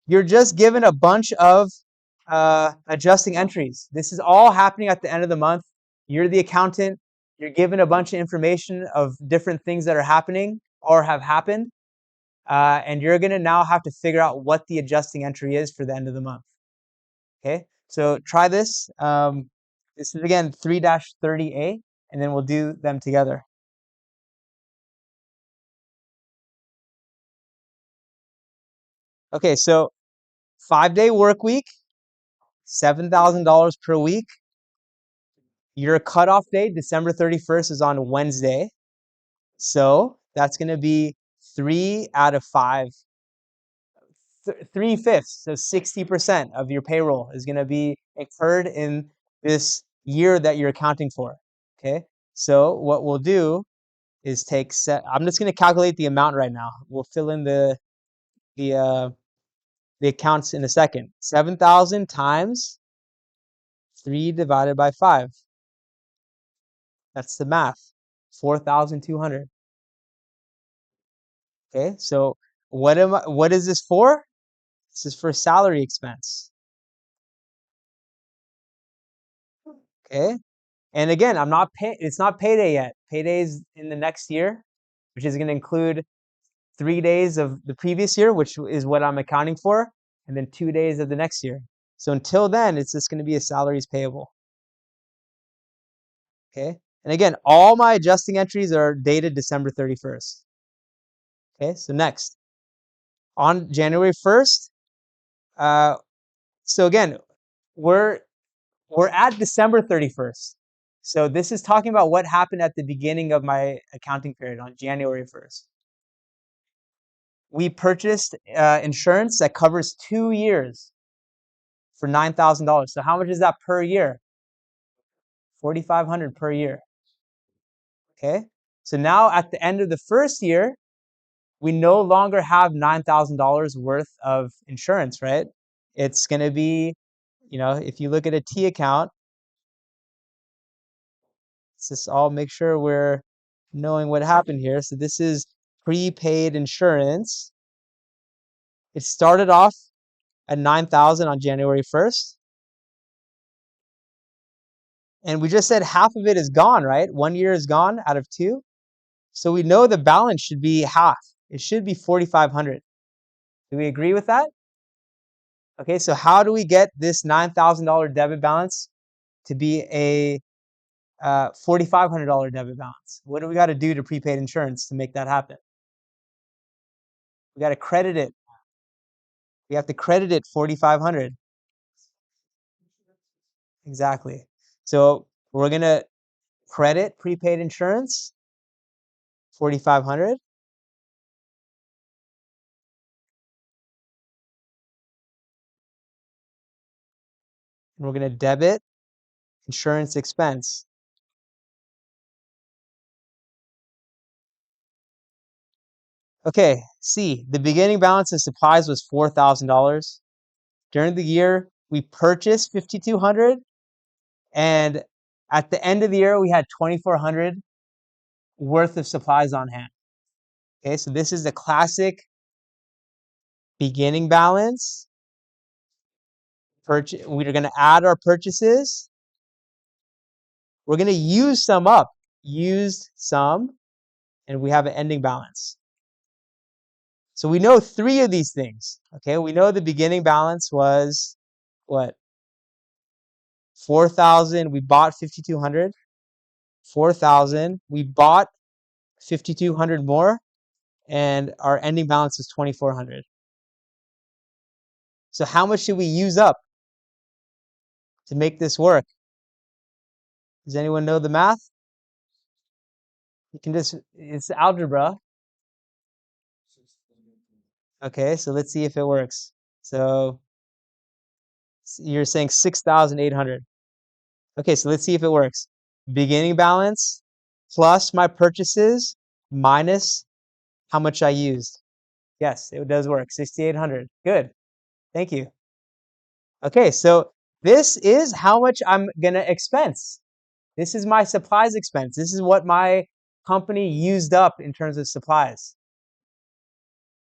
you're just given a bunch of adjusting entries. This is all happening at the end of the month. You're the accountant. You're given a bunch of information of different things that are happening or have happened. And you're going to now have to figure out what the adjusting entry is for the end of the month. Okay, so try this. This is again 3-30A, and then we'll do them together. Okay, so 5-day work week, $7,000 per week. Your cutoff date, December 31st, is on Wednesday. So that's going to be 3 out of 5. 3/5, so 60% of your payroll is going to be incurred in this year that you're accounting for. Okay, so what we'll do is I'm just going to calculate the amount right now. We'll fill in the accounts in a second. 7,000 times 3 divided by 5. That's the math. 4,200. Okay, so what is this for? This is for salary expense. Okay, and again, it's not payday yet. Payday is in the next year, which is going to include 3 days of the previous year, which is what I'm accounting for, and then 2 days of the next year. So until then, it's just going to be a salaries payable. Okay, and again, all my adjusting entries are dated December 31st. Okay, so next, on January 1st, so again, we're at December 31st. So this is talking about what happened at the beginning of my accounting period on January 1st. We purchased insurance that covers 2 years for $9,000. So how much is that per year? $4,500 per year. Okay, so now at the end of the first year, we no longer have $9,000 worth of insurance, right? It's going to be, if you look at a T account, let's just all make sure we're knowing what happened here. So this is prepaid insurance. It started off at 9,000 on January 1st. And we just said half of it is gone, right? 1 year is gone out of 2. So we know the balance should be half. It should be 4,500. Do we agree with that? Okay, so how do we get this $9,000 debit balance to be a $4,500 debit balance? What do we got to do to prepaid insurance to make that happen? We got to credit it. We have to credit it 4,500. Exactly. So we're going to credit prepaid insurance 4,500. And we're going to debit insurance expense. Okay, C, the beginning balance of supplies was $4,000. During the year, we purchased 5,200, and at the end of the year, we had 2,400 worth of supplies on hand. Okay, so this is the classic beginning balance. We're going to add our purchases. We're going to use some up. Used some, and we have an ending balance. So we know 3 of these things. Okay, we know the beginning balance was what? 4,000. We bought 5,200. 4,000. We bought 5,200 more, and our ending balance is 2,400. So how much should we use up to make this work? Does anyone know the math? You can it's algebra. Okay, so let's see if it works. So you're saying 6,800. Okay, so let's see if it works. Beginning balance plus my purchases minus how much I used. Yes, it does work. 6,800. Good. Thank you. Okay, so this is how much I'm going to expense. This is my supplies expense. This is what my company used up in terms of supplies.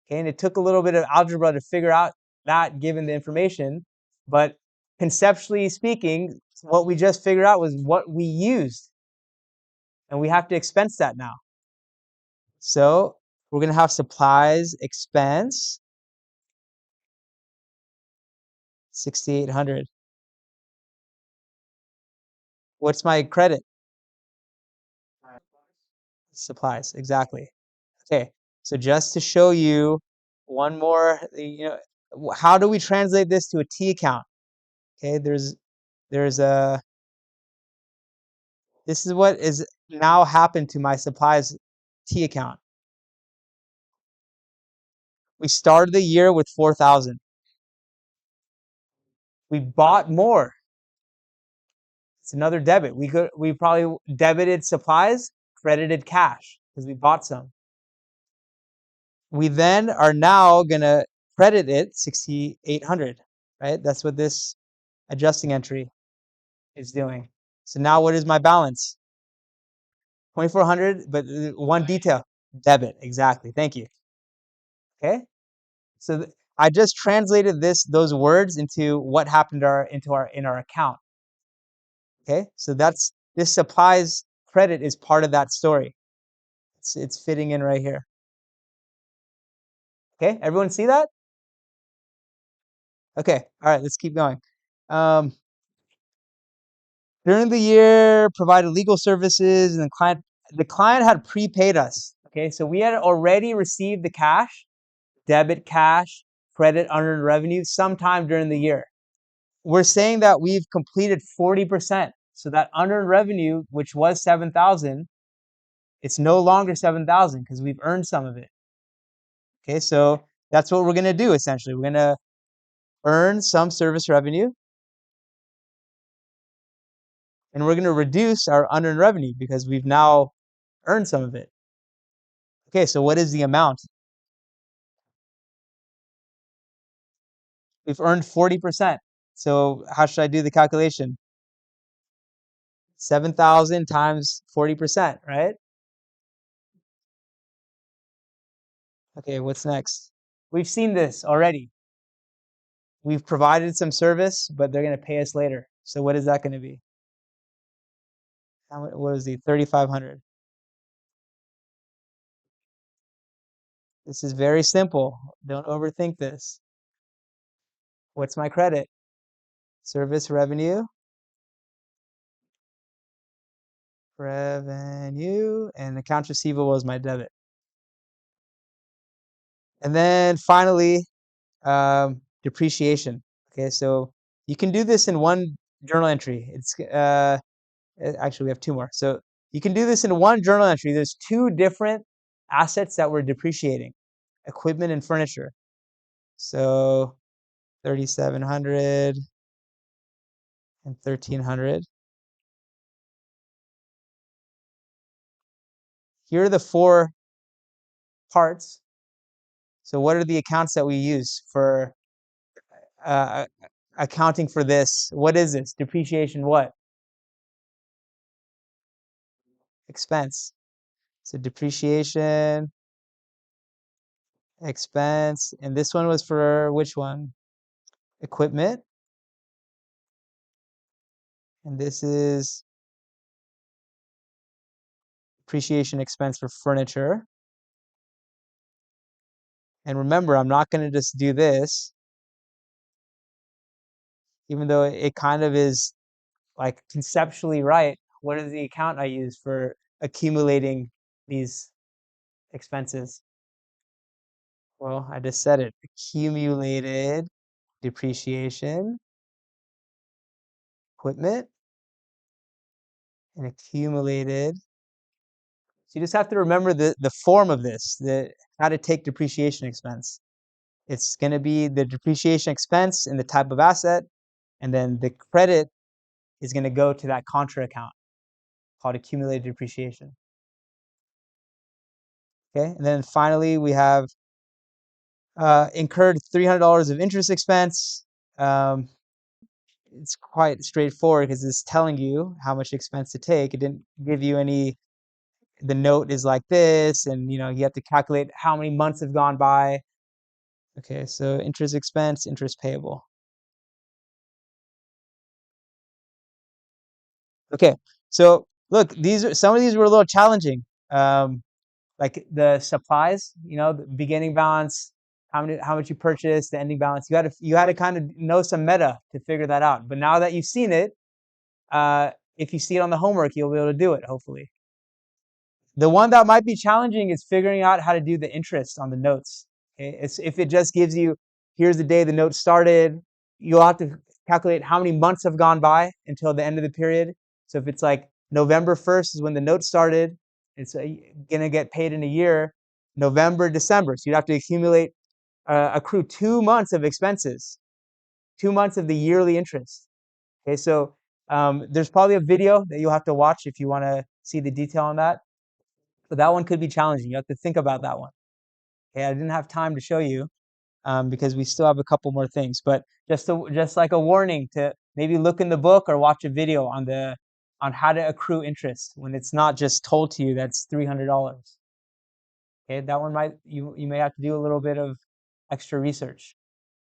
Okay, and it took a little bit of algebra to figure out that given the information, but conceptually speaking, what we just figured out was what we used, and we have to expense that now. So we're going to have supplies expense 6,800. What's my credit? Supplies, exactly. Okay, so just to show you one more, how do we translate this to a T account? Okay, there's a, this is what is now happened to my supplies T account. We started the year with 4,000. We bought more. It's another debit. We probably debited supplies, credited cash because we bought some. We then are now gonna credit it 6,800, right? That's what this adjusting entry is doing. So now what is my balance? 2,400, but one detail, debit, exactly. Thank you. Okay, so I just translated those words into what happened in our account. Okay, so this supplies credit is part of that story. It's fitting in right here. Okay, everyone see that? Okay, all right, let's keep going. During the year, provided legal services, and the client had prepaid us. Okay, so we had already received the cash, debit cash, credit unearned revenue sometime during the year. We're saying that we've completed 40%. So that unearned revenue, which was 7,000, it's no longer 7,000 because we've earned some of it. Okay, so that's what we're going to do essentially. We're going to earn some service revenue, and we're going to reduce our unearned revenue because we've now earned some of it. Okay, so what is the amount? We've earned 40%. So how should I do the calculation? 7,000 times 40%, right? Okay, what's next? We've seen this already. We've provided some service, but they're going to pay us later. So what is that going to be? What is the 3,500? This is very simple. Don't overthink this. What's my credit? Service revenue. Revenue. And accounts receivable is my debit. And then finally, depreciation. Okay, so you can do this in one journal entry. Actually, we have two more. So you can do this in one journal entry. There's two different assets that we're depreciating, equipment and furniture. So 3,700 and 1,300. Here are the four parts. So what are the accounts that we use for uh, accounting for this? What is this? Depreciation what? Expense. So depreciation, expense, and this one was for which one? Equipment. And this is depreciation expense for furniture. And remember, I'm not going to just do this, even though it kind of is like conceptually right. What is the account I use for accumulating these expenses? Well, I just said it. Accumulated depreciation, equipment, and accumulated. So you just have to remember the form of this, how to take depreciation expense. It's going to be the depreciation expense in the type of asset, and then the credit is going to go to that contra account called accumulated depreciation. Okay, and then finally we have incurred $300 of interest expense. It's quite straightforward because it's telling you how much expense to take. It didn't give you any, the note is like this, and you have to calculate how many months have gone by. Okay, so interest expense, interest payable. Okay, so look, some of these were a little challenging. Like the supplies, the beginning balance, how much you purchased, the ending balance. You had to kind of know some meta to figure that out. But now that you've seen it, uh, if you see it on the homework, you'll be able to do it, hopefully. The one that might be challenging is figuring out how to do the interest on the notes. Okay? If it just gives you, here's the day the note started, you'll have to calculate how many months have gone by until the end of the period. So if it's like November 1st is when the note started, it's going to get paid in a year, November, December. So you'd have to accrue 2 months of expenses, 2 months of the yearly interest. Okay, so there's probably a video that you'll have to watch if you want to see the detail on that. But that one could be challenging. You have to think about that one. Okay, I didn't have time to show you because we still have a couple more things. But just like a warning to maybe look in the book or watch a video on how to accrue interest when it's not just told to you that's $300. Okay, that one you may have to do a little bit of extra research.